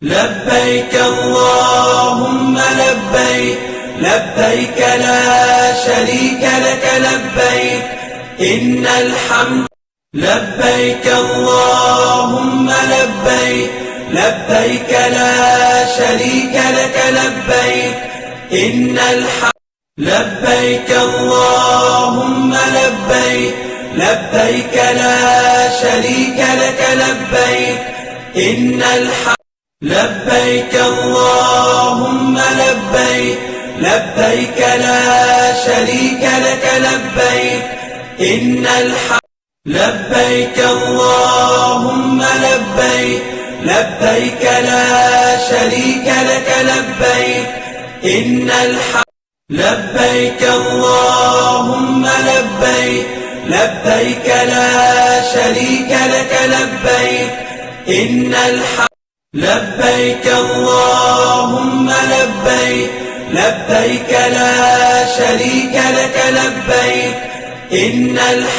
لبيك اللهم لبيك، لبيك لا شريك لك لبيك إن الحمد. لبيك اللهم لبيك، لبيك لا شريك لك لبيك إن الحمد. لبيك اللهم لبيك، لبيك لا شريك لك لبيك إن الحمد. لبيك اللهم لبيك، لبيك لا شريك لك لبيك إن الحمد. لبيك اللهم لبيك، لبيك لا شريك لك لبيك إن الحمد. لبيك اللهم لبيك، لبيك لا شريك لك لبيك إن الحمد. لبيك اللهم لبيك، لبيك لا شريك لك لبيك إن الحمد.